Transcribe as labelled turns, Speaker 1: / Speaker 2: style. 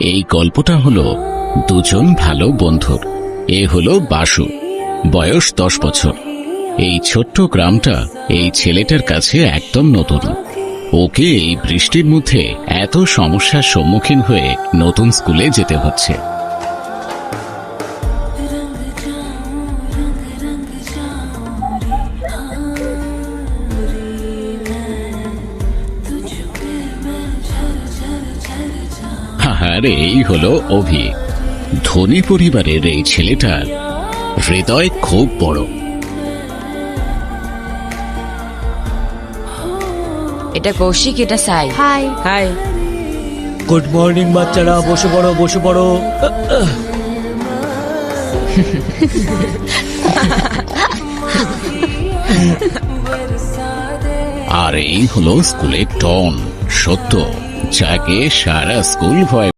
Speaker 1: এই গল্পটা হলো দুজন ভালো বন্ধুর। এ হলো বাসু, বয়স 10 বছর। এই ছোট্ট গ্রামটা এই ছেলেটার কাছে একদম নতুন। ওকে এই বৃষ্টির মধ্যে এত সমস্যার সম্মুখীন হয়ে নতুন স্কুলে যেতে হচ্ছে। আর এই হলো অভি। ধনী পরিবারের এই ছেলেটার হৃদয় খুব বড়।
Speaker 2: এটা কৌশিক, এটা সাই।
Speaker 3: হাই।
Speaker 2: হাই।
Speaker 4: গুড মর্নিং বাচ্চারা, বসে পড়ো বসে পড়ো।
Speaker 1: আর এই হলো স্কুলের টন, সত্য, যাকে সারা স্কুল ভয়